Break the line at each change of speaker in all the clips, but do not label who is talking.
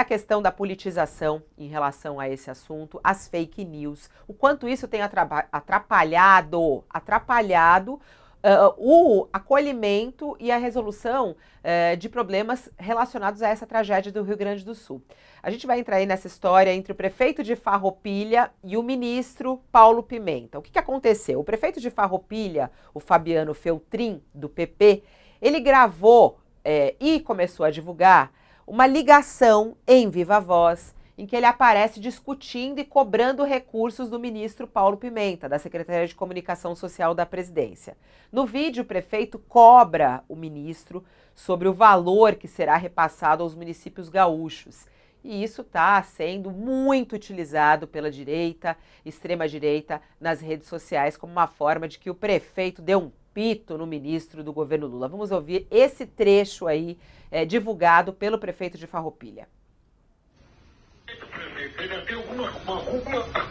A questão da politização em relação a esse assunto, as fake news, o quanto isso tem atrapalhado o acolhimento e a resolução de problemas relacionados a essa tragédia do Rio Grande do Sul. A gente vai entrar aí nessa história entre o prefeito de Farroupilha e o ministro Paulo Pimenta. O que aconteceu? O prefeito de Farroupilha, o Fabiano Feltrin, do PP, ele gravou e começou a divulgar uma ligação em viva voz, em que ele aparece discutindo e cobrando recursos do ministro Paulo Pimenta, da Secretaria de Comunicação Social da Presidência. No vídeo, o prefeito cobra o ministro sobre o valor que será repassado aos municípios gaúchos. E isso está sendo muito utilizado pela direita, extrema-direita, nas redes sociais, como uma forma de que o prefeito dê um pito no ministro do governo Lula. Vamos ouvir esse trecho aí, divulgado pelo prefeito de Farroupilha.
Ainda tem alguma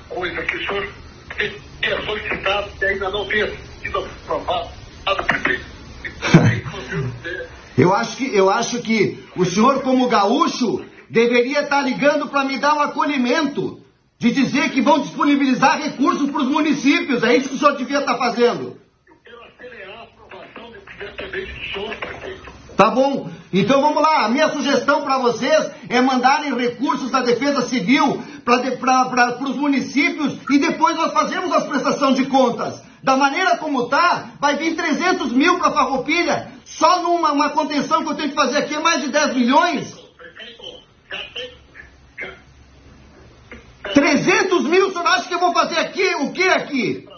coisa que o senhor tenha solicitado que ainda não tenha sido aprovado, prefeito?
Eu acho que o senhor, como gaúcho, deveria estar ligando para me dar um acolhimento, de dizer que vão disponibilizar recursos para os municípios. É isso que o senhor devia estar fazendo.
Eu quero acelerar a aprovação do presidente do senhor, prefeito.
Tá bom, então vamos lá. A minha sugestão para vocês é mandarem recursos da Defesa Civil para os municípios e depois nós fazemos as prestações de contas. Da maneira como tá, vai vir 300 mil para Farroupilha. Só numa contenção que eu tenho que fazer aqui é mais de 10 milhões.
Prefeito, já tem...
300 mil, o senhor acha que eu vou fazer aqui? O que aqui?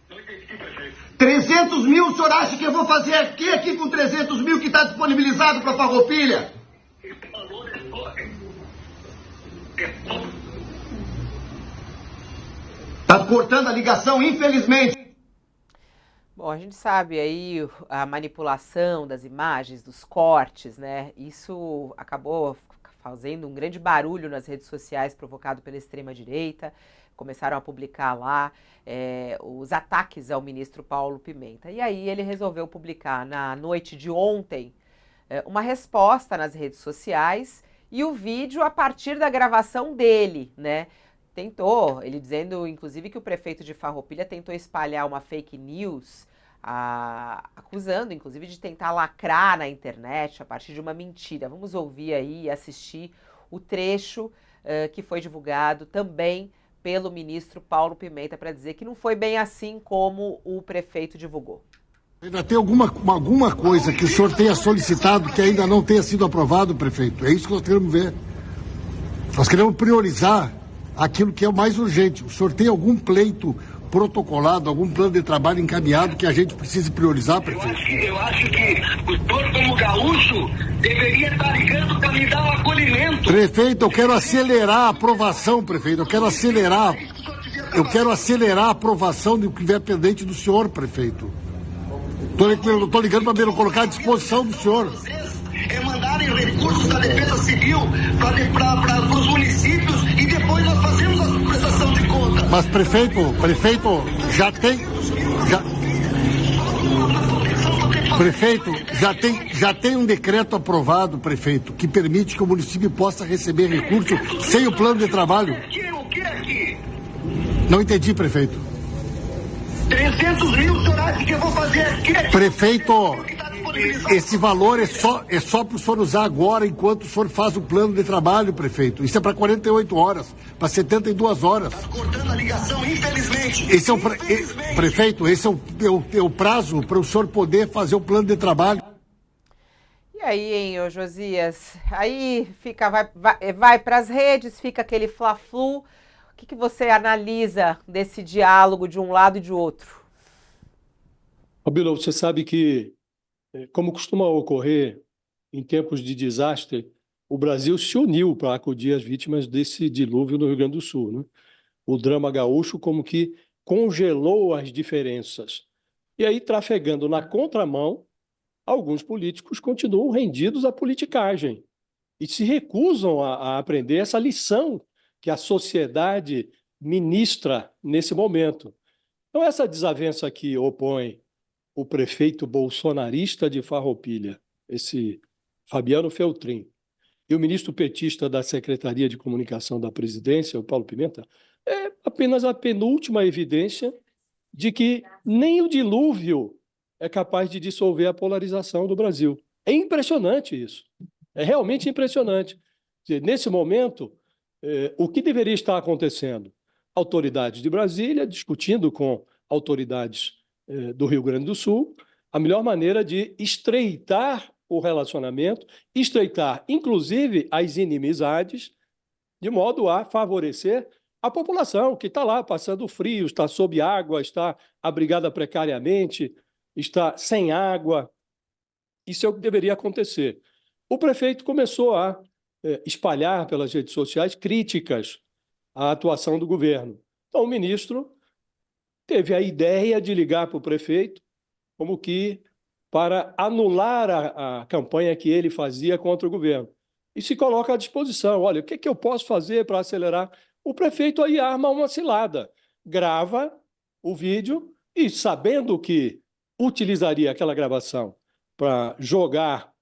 Não entendi, prefeito.
300 mil, o senhor acha que eu vou fazer aqui com 300 mil que está disponibilizado para Farroupilha?
Esse valor é só...
Tá cortando a ligação, infelizmente.
Bom, a gente sabe aí a manipulação das imagens, dos cortes, né? Isso acabou fazendo um grande barulho nas redes sociais provocado pela extrema-direita. Começaram a publicar lá os ataques ao ministro Paulo Pimenta. E aí ele resolveu publicar na noite de ontem uma resposta nas redes sociais e o vídeo a partir da gravação dele, né? Ele dizendo, inclusive, que o prefeito de Farroupilha tentou espalhar uma fake news, acusando, inclusive, de tentar lacrar na internet a partir de uma mentira. Vamos ouvir aí e assistir o trecho que foi divulgado também pelo ministro Paulo Pimenta para dizer que não foi bem assim como o prefeito divulgou.
Ainda tem alguma coisa que o senhor tenha solicitado que ainda não tenha sido aprovado, prefeito? É isso que nós queremos ver. Nós queremos priorizar aquilo que é o mais urgente. O senhor tem algum pleito protocolado, algum plano de trabalho encaminhado que a gente precise priorizar, prefeito?
Eu acho que o senhor, como gaúcho, deveria estar ligando para me dar um acolhimento.
Prefeito, eu quero acelerar a aprovação, prefeito. Eu quero acelerar a aprovação do que vier pendente do senhor, prefeito. Estou ligando para me colocar à disposição do senhor.
É mandarem recursos da Defesa Civil para os municípios e depois nós fazemos a prestação de conta.
Mas prefeito, já tem um decreto aprovado, prefeito, que permite que o município possa receber recurso sem o plano de trabalho.
O que aqui?
Não entendi, prefeito.
300 mil, o senhor acha que eu vou fazer aqui?
Prefeito, esse valor é só para o senhor usar agora, enquanto o senhor faz o plano de trabalho, prefeito. Isso é para 48 horas, para 72 horas.
Tá cortando a ligação, infelizmente.
Prefeito, esse é o prazo para o senhor poder fazer o plano de trabalho.
E aí, hein, ô Josias? Aí vai para as redes, fica aquele fla-flu. O que você analisa desse diálogo de um lado e de outro?
Bila, você sabe que, como costuma ocorrer em tempos de desastre, o Brasil se uniu para acudir as vítimas desse dilúvio no Rio Grande do Sul, né? O drama gaúcho como que congelou as diferenças. E aí, trafegando na contramão, alguns políticos continuam rendidos à politicagem e se recusam a aprender essa lição que a sociedade ministra nesse momento. Então, essa desavença que opõe o prefeito bolsonarista de Farroupilha, esse Fabiano Feltrin, e o ministro petista da Secretaria de Comunicação da Presidência, o Paulo Pimenta, é apenas a penúltima evidência de que nem o dilúvio é capaz de dissolver a polarização do Brasil. É impressionante isso. É realmente impressionante. Nesse momento, o que deveria estar acontecendo? Autoridades de Brasília discutindo com autoridades do Rio Grande do Sul a melhor maneira de estreitar o relacionamento, estreitar, inclusive, as inimizades, de modo a favorecer a população que está lá passando frio, está sob água, está abrigada precariamente, está sem água. Isso é o que deveria acontecer. O prefeito começou a espalhar pelas redes sociais críticas à atuação do governo. Então, o ministro teve a ideia de ligar para o prefeito como que para anular a campanha que ele fazia contra o governo. E se coloca à disposição. Olha, o que eu posso fazer para acelerar? O prefeito aí arma uma cilada, grava o vídeo e, sabendo que utilizaria aquela gravação para jogar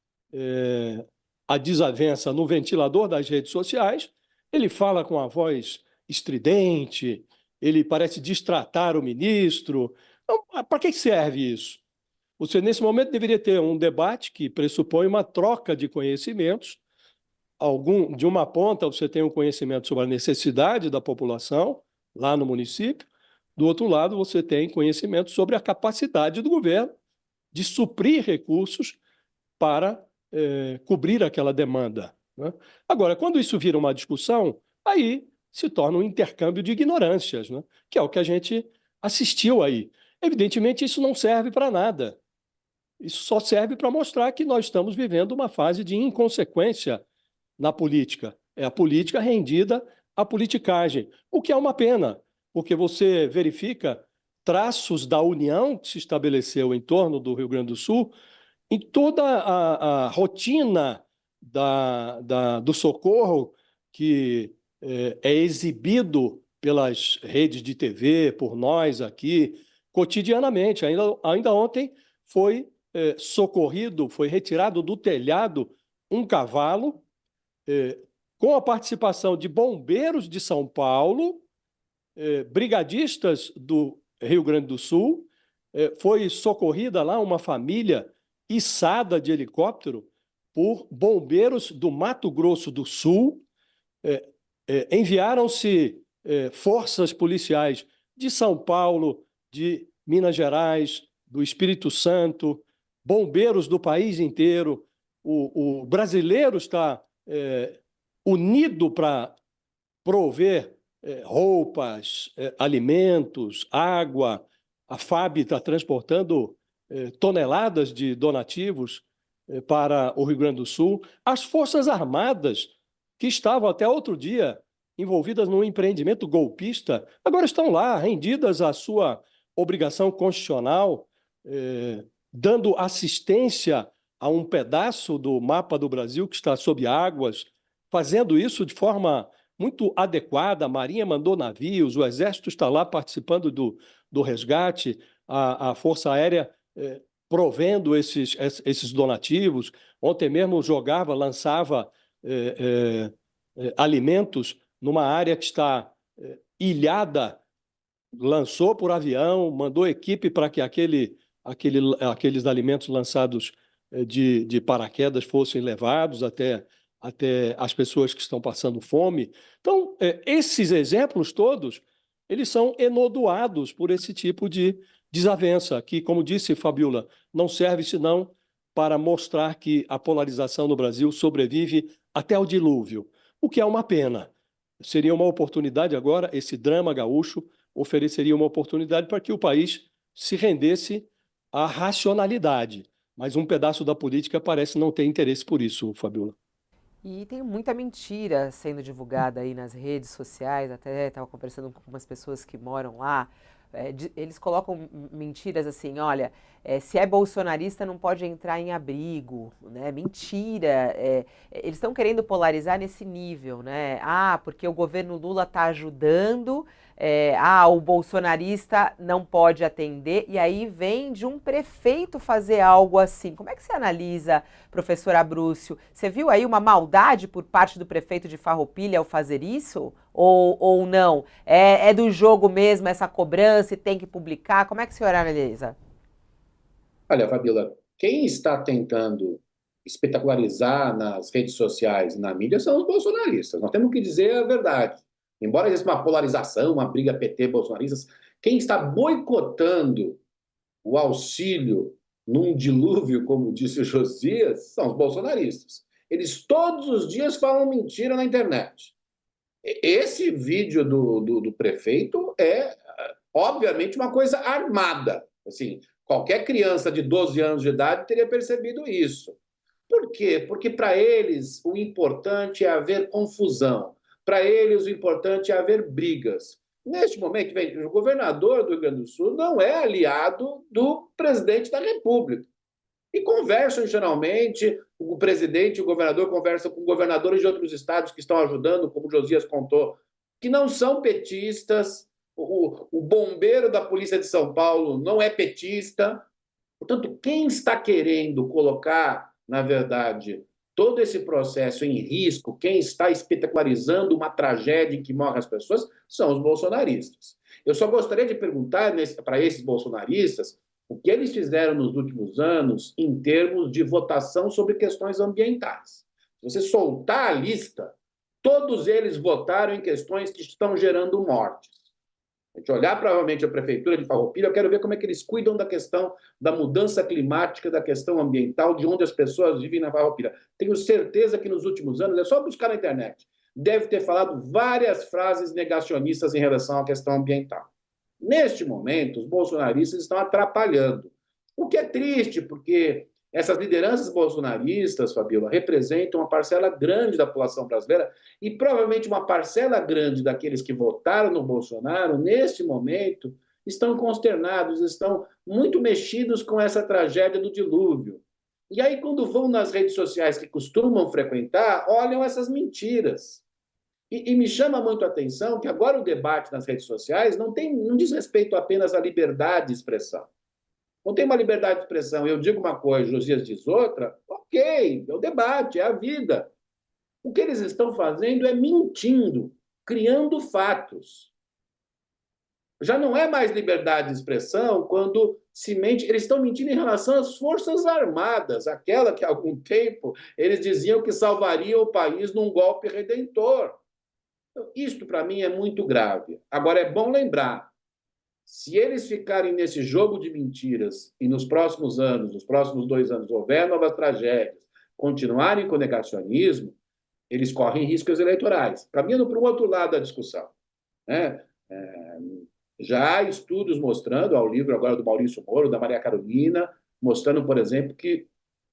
a desavença no ventilador das redes sociais, ele fala com a voz estridente, ele parece destratar o ministro. Então, para que serve isso? Você, nesse momento, deveria ter um debate que pressupõe uma troca de conhecimentos. De uma ponta, você tem um conhecimento sobre a necessidade da população lá no município, do outro lado, você tem conhecimento sobre a capacidade do governo de suprir recursos para cobrir aquela demanda, né? Agora, quando isso vira uma discussão, aí se torna um intercâmbio de ignorâncias, né? Que é o que a gente assistiu aí. Evidentemente, isso não serve para nada. Isso só serve para mostrar que nós estamos vivendo uma fase de inconsequência na política. É a política rendida à politicagem, o que é uma pena, porque você verifica traços da união que se estabeleceu em torno do Rio Grande do Sul em toda a rotina do socorro que é exibido pelas redes de TV, por nós aqui, cotidianamente. Ainda ontem foi socorrido, foi retirado do telhado um cavalo com a participação de bombeiros de São Paulo, brigadistas do Rio Grande do Sul, foi socorrida lá uma família içada de helicóptero por bombeiros do Mato Grosso do Sul. Enviaram-se forças policiais de São Paulo, de Minas Gerais, do Espírito Santo, bombeiros do país inteiro. O brasileiro está unido para prover roupas, alimentos, água. A FAB está transportando toneladas de donativos para o Rio Grande do Sul. As Forças Armadas, que estavam até outro dia envolvidas num empreendimento golpista, agora estão lá, rendidas à sua obrigação constitucional, dando assistência a um pedaço do mapa do Brasil que está sob águas, fazendo isso de forma muito adequada. A Marinha mandou navios, o Exército está lá participando do resgate, a Força Aérea provendo esses donativos. Ontem mesmo lançava alimentos numa área que está ilhada, lançou por avião, mandou equipe para que aqueles alimentos lançados de paraquedas fossem levados até as pessoas que estão passando fome. Então, esses exemplos todos, eles são enodoados por esse tipo de desavença, que, como disse Fabiola, não serve senão para mostrar que a polarização no Brasil sobrevive até o dilúvio, o que é uma pena. Seria uma oportunidade agora, esse drama gaúcho ofereceria uma oportunidade para que o país se rendesse à racionalidade. Mas um pedaço da política parece não ter interesse por isso, Fabiola.
E tem muita mentira sendo divulgada aí nas redes sociais, até estava conversando com algumas pessoas que moram lá. Eles colocam mentiras assim, olha, se é bolsonarista não pode entrar em abrigo, né? Mentira. Eles estão querendo polarizar nesse nível, né? Porque o governo Lula está ajudando o bolsonarista não pode atender, e aí vem de um prefeito fazer algo assim. Como é que você analisa, professor Abrúcio? Você viu aí uma maldade por parte do prefeito de Farroupilha ao fazer isso? Ou não? É do jogo mesmo essa cobrança e tem que publicar? Como é que o senhor analisa?
Olha, Fabíola, quem está tentando espetacularizar nas redes sociais e na mídia são os bolsonaristas. Nós temos que dizer a verdade. Embora exista uma polarização, uma briga PT-bolsonaristas, quem está boicotando o auxílio num dilúvio, como disse o Josias, são os bolsonaristas. Eles todos os dias falam mentira na internet. Esse vídeo do prefeito é, obviamente, uma coisa armada. Assim, qualquer criança de 12 anos de idade teria percebido isso. Por quê? Porque para eles o importante é haver confusão. Para eles o importante é haver brigas. Neste momento, o governador do Rio Grande do Sul não é aliado do presidente da República. E conversam, geralmente, o presidente e o governador conversam com governadores de outros estados que estão ajudando, como o Josias contou, que não são petistas. O bombeiro da Polícia de São Paulo não é petista. Portanto, quem está querendo colocar, na verdade, todo esse processo em risco, quem está espetacularizando uma tragédia em que morrem as pessoas, são os bolsonaristas. Eu só gostaria de perguntar para esses bolsonaristas o que eles fizeram nos últimos anos em termos de votação sobre questões ambientais. Se você soltar a lista, todos eles votaram em questões que estão gerando mortes. A gente olhar provavelmente a prefeitura de Farroupilha, eu quero ver como é que eles cuidam da questão da mudança climática, da questão ambiental, de onde as pessoas vivem na Farroupilha. Tenho certeza que nos últimos anos, é só buscar na internet, deve ter falado várias frases negacionistas em relação à questão ambiental. Neste momento, os bolsonaristas estão atrapalhando. O que é triste, porque essas lideranças bolsonaristas, Fabíola, representam uma parcela grande da população brasileira e provavelmente uma parcela grande daqueles que votaram no Bolsonaro, neste momento, estão consternados, estão muito mexidos com essa tragédia do dilúvio. E aí, quando vão nas redes sociais que costumam frequentar, olham essas mentiras. E me chama muito a atenção que agora o debate nas redes sociais não diz respeito apenas à liberdade de expressão. Não tem uma liberdade de expressão. Eu digo uma coisa, Josias diz outra, ok, é o debate, é a vida. O que eles estão fazendo é mentindo, criando fatos. Já não é mais liberdade de expressão quando se mente. Eles estão mentindo em relação às Forças Armadas, aquela que há algum tempo eles diziam que salvaria o país num golpe redentor. Então, isto, para mim, é muito grave. Agora, é bom lembrar, se eles ficarem nesse jogo de mentiras e nos próximos anos, nos próximos 2 anos, houver novas tragédias, continuarem com o negacionismo, eles correm riscos eleitorais. Caminhando para o outro lado da discussão, né? Já há estudos mostrando, ao livro agora do Maurício Moro, da Maria Carolina, mostrando, por exemplo, que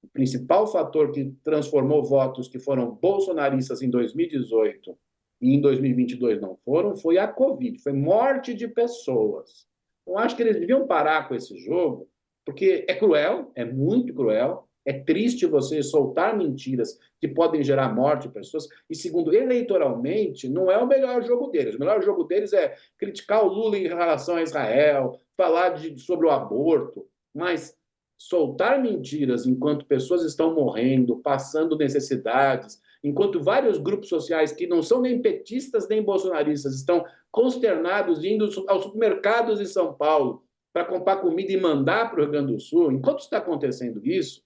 o principal fator que transformou votos que foram bolsonaristas em 2018 e em 2022 não foram, foi a Covid, foi morte de pessoas. Então, acho que eles deviam parar com esse jogo, porque é cruel, é muito cruel, é triste você soltar mentiras que podem gerar morte de pessoas, e segundo, eleitoralmente, não é o melhor jogo deles. O melhor jogo deles é criticar o Lula em relação a Israel, falar sobre o aborto, mas soltar mentiras enquanto pessoas estão morrendo, passando necessidades, enquanto vários grupos sociais que não são nem petistas nem bolsonaristas estão consternados indo aos supermercados em São Paulo para comprar comida e mandar para o Rio Grande do Sul, enquanto está acontecendo isso,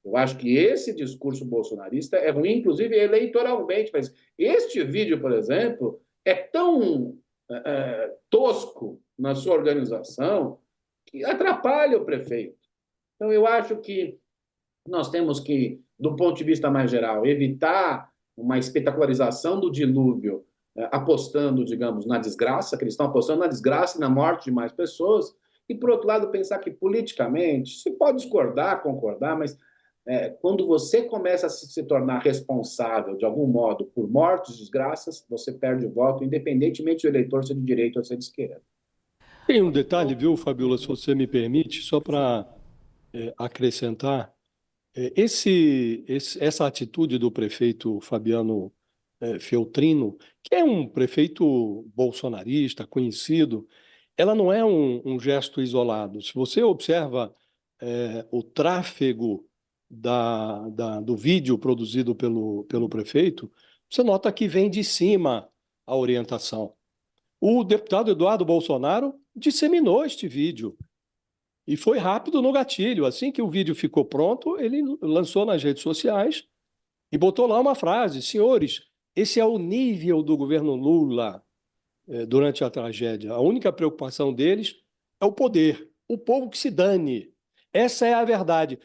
eu acho que esse discurso bolsonarista é ruim, inclusive eleitoralmente, mas este vídeo, por exemplo, é tão tosco na sua organização que atrapalha o prefeito. Então, eu acho que nós temos que, do ponto de vista mais geral, evitar uma espetacularização do dilúvio, apostando, digamos, na desgraça, que eles estão apostando na desgraça e na morte de mais pessoas, e, por outro lado, pensar que, politicamente, se pode discordar, concordar, mas quando você começa a se tornar responsável, de algum modo, por mortes e desgraças, você perde o voto, independentemente do eleitor ser de direita ou ser de esquerda.
Tem um detalhe, viu, Fabíola, se você me permite, só para acrescentar. Essa atitude do prefeito Fabiano Feltrino, que é um prefeito bolsonarista, conhecido, ela não é um gesto isolado. Se você observa o tráfego do vídeo produzido pelo prefeito, você nota que vem de cima a orientação. O deputado Eduardo Bolsonaro disseminou este vídeo e foi rápido no gatilho. Assim que o vídeo ficou pronto, ele lançou nas redes sociais e botou lá uma frase: senhores, esse é o nível do governo Lula durante a tragédia. A única preocupação deles é o poder, o povo que se dane. Essa é a verdade.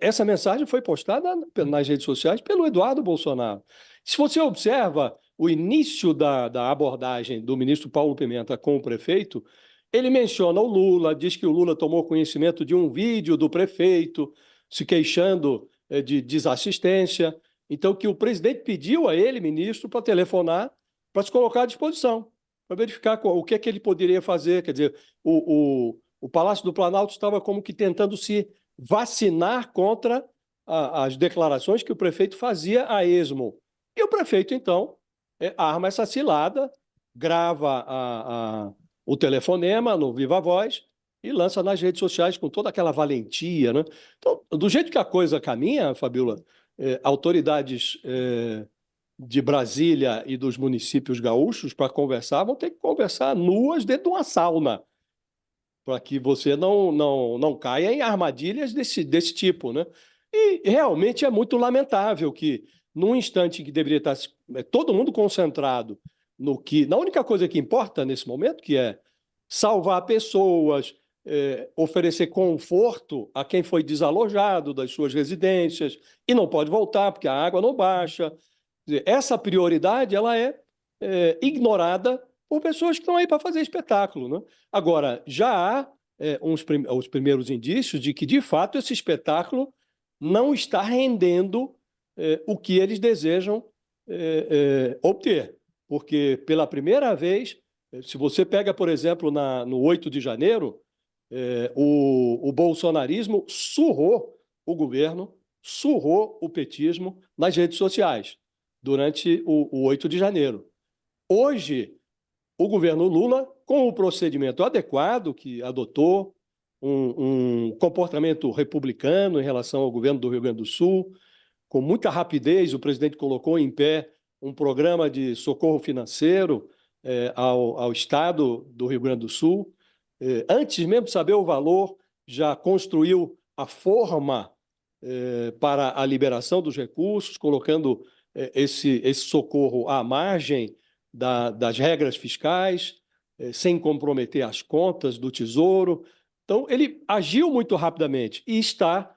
Essa mensagem foi postada nas redes sociais pelo Eduardo Bolsonaro. Se você observa o início da abordagem do ministro Paulo Pimenta com o prefeito, ele menciona o Lula, diz que o Lula tomou conhecimento de um vídeo do prefeito se queixando de desassistência. Então, que o presidente pediu a ele, ministro, para telefonar, para se colocar à disposição, para verificar o que é que ele poderia fazer. Quer dizer, o Palácio do Planalto estava como que tentando se vacinar contra as declarações que o prefeito fazia a esmo. E o prefeito, então, arma essa cilada, grava o telefonema no Viva Voz e lança nas redes sociais com toda aquela valentia, né? Então, do jeito que a coisa caminha, Fabíola, autoridades de Brasília e dos municípios gaúchos, para conversar, vão ter que conversar nuas dentro de uma sauna, para que você não caia em armadilhas desse tipo, né? E realmente é muito lamentável que, num instante que deveria estar todo mundo concentrado na única coisa que importa nesse momento, que é salvar pessoas, oferecer conforto a quem foi desalojado das suas residências e não pode voltar porque a água não baixa. Essa prioridade ela é ignorada por pessoas que estão aí para fazer espetáculo, né? Agora, já há os primeiros indícios de que, de fato, esse espetáculo não está rendendo o que eles desejam obter. Porque, pela primeira vez, se você pega, por exemplo, no 8 de janeiro, o bolsonarismo surrou o governo, surrou o petismo nas redes sociais durante o 8 de janeiro. Hoje, o governo Lula, com o procedimento adequado que adotou, um comportamento republicano em relação ao governo do Rio Grande do Sul, com muita rapidez, o presidente colocou em pé um programa de socorro financeiro ao Estado do Rio Grande do Sul. Antes mesmo de saber o valor, já construiu a forma para a liberação dos recursos, colocando esse socorro à margem das regras fiscais, sem comprometer as contas do Tesouro. Então, ele agiu muito rapidamente e está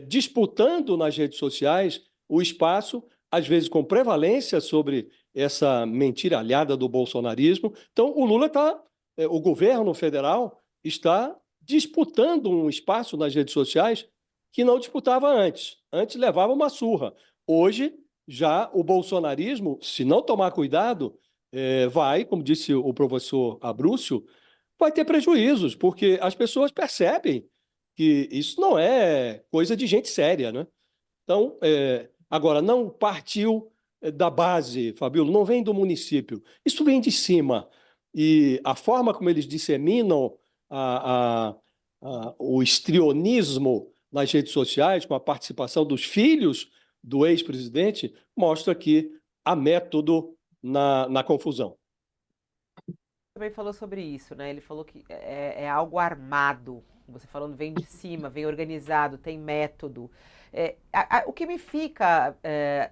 disputando nas redes sociais o espaço, às vezes com prevalência sobre essa mentiralhada do bolsonarismo. Então, o governo federal está disputando um espaço nas redes sociais que não disputava antes. Antes levava uma surra. Hoje, já o bolsonarismo, se não tomar cuidado, vai, como disse o professor Abrúcio, vai ter prejuízos, porque as pessoas percebem que isso não é coisa de gente séria, né? Então, agora, não partiu da base, Fabíola, não vem do município. Isso vem de cima. E a forma como eles disseminam o histrionismo nas redes sociais, com a participação dos filhos do ex-presidente, mostra que há método na confusão.
Também falou sobre isso, né? Ele falou que é algo armado. Você falando, vem de cima, vem organizado, tem método. O que me fica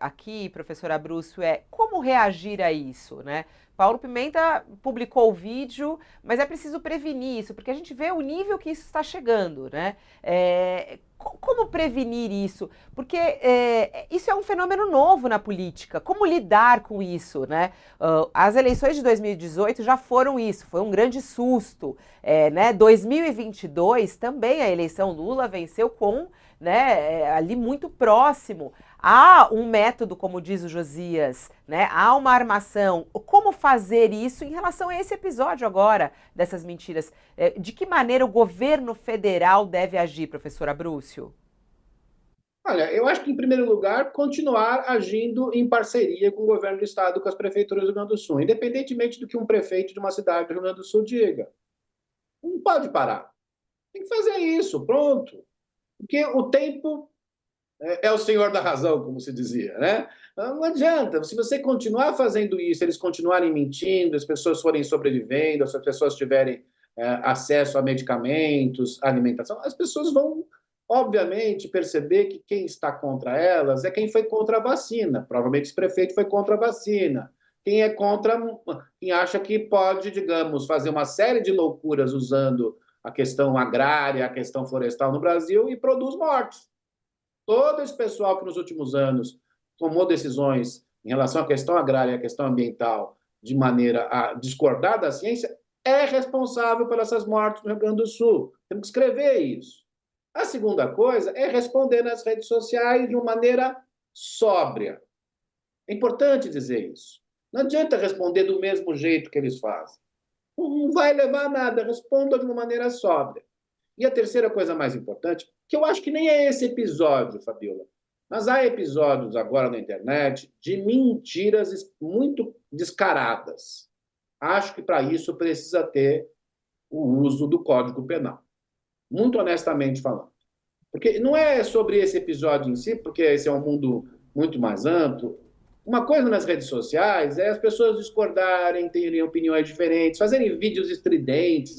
aqui, professor Abrúcio, é como reagir a isso, né? Paulo Pimenta publicou o vídeo, mas é preciso prevenir isso, porque a gente vê o nível que isso está chegando, né? Como prevenir isso? Porque isso é um fenômeno novo na política. Como lidar com isso, né? As eleições de 2018 já foram isso, foi um grande susto. 2022 também a eleição Lula venceu com, ali muito próximo. Há um método, como diz o Josias, né? Há uma armação. Como fazer isso em relação a esse episódio agora dessas mentiras? De que maneira o governo federal deve agir, professor Abrúcio?
Olha, eu acho que, em primeiro lugar, continuar agindo em parceria com o governo do Estado, com as prefeituras do Rio Grande do Sul, independentemente do que um prefeito de uma cidade do Rio Grande do Sul diga. Não pode parar. Tem que fazer isso, pronto. Porque o tempo é o senhor da razão, como se dizia, né? Não adianta. Se você continuar fazendo isso, eles continuarem mentindo, as pessoas forem sobrevivendo, as pessoas tiverem acesso a medicamentos, alimentação, as pessoas vão, obviamente, perceber que quem está contra elas é quem foi contra a vacina. Provavelmente esse prefeito foi contra a vacina. Quem é contra, quem acha que pode, digamos, fazer uma série de loucuras usando a questão agrária, a questão florestal no Brasil e produz mortes. Todo esse pessoal que nos últimos anos tomou decisões em relação à questão agrária e à questão ambiental de maneira a discordar da ciência é responsável por essas mortes no Rio Grande do Sul. Temos que escrever isso. A segunda coisa é responder nas redes sociais de uma maneira sóbria. É importante dizer isso. Não adianta responder do mesmo jeito que eles fazem. Não vai levar a nada. Responda de uma maneira sóbria. E a terceira coisa mais importante, que eu acho que nem é esse episódio, Fabiola, mas há episódios agora na internet de mentiras muito descaradas. Acho que para isso precisa ter o uso do Código Penal. Muito honestamente falando. Porque não é sobre esse episódio em si, porque esse é um mundo muito mais amplo. Uma coisa nas redes sociais é as pessoas discordarem, terem opiniões diferentes, fazerem vídeos estridentes.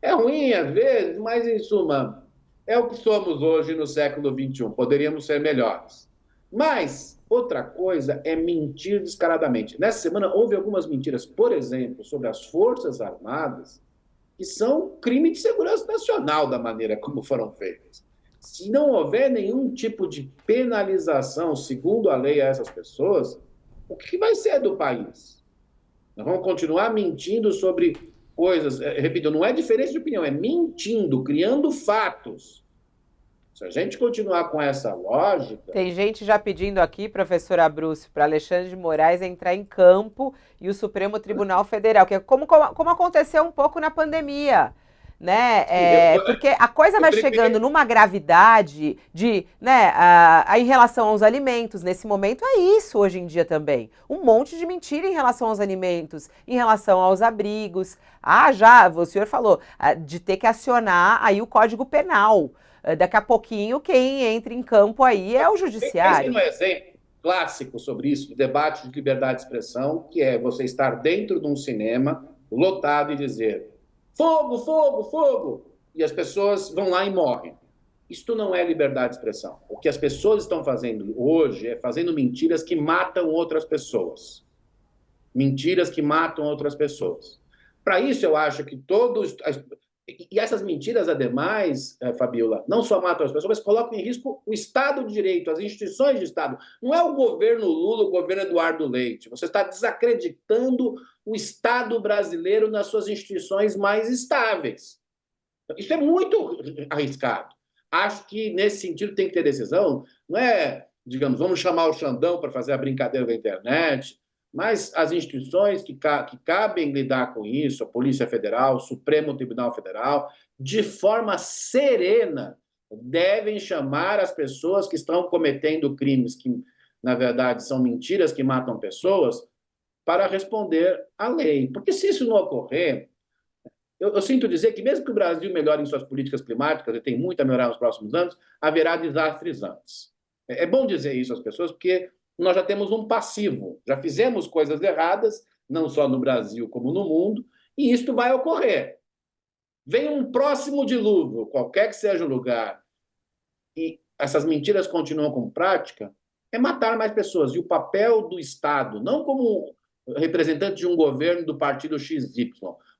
É ruim às vezes, mas em suma, é o que somos hoje no século XXI. Poderíamos ser melhores. Mas outra coisa é mentir descaradamente. Nessa semana houve algumas mentiras, por exemplo, sobre as Forças Armadas, que são crime de segurança nacional da maneira como foram feitas. Se não houver nenhum tipo de penalização, segundo a lei, a essas pessoas, o que vai ser do país? Nós vamos continuar mentindo sobre coisas, repito, não é diferença de opinião, é mentindo, criando fatos. Se a gente continuar com essa lógica...
Tem gente já pedindo aqui, professor Abrúcio, para Alexandre de Moraes entrar em campo e o Supremo Tribunal Federal, que é como aconteceu um pouco na pandemia, né? Porque a coisa vai chegando numa gravidade né, em relação aos alimentos. Nesse momento é isso hoje em dia também. Um monte de mentira em relação aos alimentos, em relação aos abrigos. O senhor falou, de ter que acionar aí o Código Penal. Daqui a pouquinho, quem entra em campo aí é o judiciário.
Tem um exemplo clássico sobre isso, de debate de liberdade de expressão, que é você estar dentro de um cinema lotado e dizer fogo, fogo, fogo, e as pessoas vão lá e morrem. Isto não é liberdade de expressão. O que as pessoas estão fazendo hoje é fazendo mentiras que matam outras pessoas. Mentiras que matam outras pessoas. Para isso, eu acho que todos... E essas mentiras, ademais, Fabiola, não só matam as pessoas, mas colocam em risco o Estado de Direito, as instituições de Estado. Não é o governo Lula, o governo Eduardo Leite. Você está desacreditando o Estado brasileiro nas suas instituições mais estáveis. Isso é muito arriscado. Acho que, nesse sentido, tem que ter decisão. Não é, digamos, vamos chamar o Xandão para fazer a brincadeira da internet, mas as instituições que cabem lidar com isso, a Polícia Federal, o Supremo Tribunal Federal, de forma serena, devem chamar as pessoas que estão cometendo crimes que, na verdade, são mentiras que matam pessoas, para responder à lei. Porque se isso não ocorrer, eu sinto dizer que mesmo que o Brasil melhore em suas políticas climáticas, e tem muito a melhorar nos próximos anos, haverá desastres antes. É bom dizer isso às pessoas, porque nós já temos um passivo, já fizemos coisas erradas, não só no Brasil como no mundo, e isto vai ocorrer. Vem um próximo dilúvio, qualquer que seja o lugar, e essas mentiras continuam como prática, é matar mais pessoas. E o papel do Estado, não como representante de um governo do partido XY,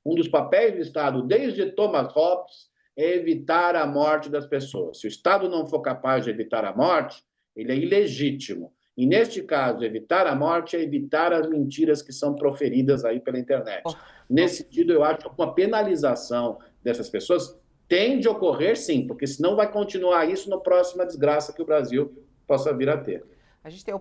um dos papéis do Estado, desde Thomas Hobbes, é evitar a morte das pessoas. Se o Estado não for capaz de evitar a morte, ele é ilegítimo. E, neste caso, evitar a morte é evitar as mentiras que são proferidas aí pela internet. Nesse sentido, eu acho que uma penalização dessas pessoas tem de ocorrer, sim, porque senão vai continuar isso na próxima desgraça que o Brasil possa vir a ter.
A gente tem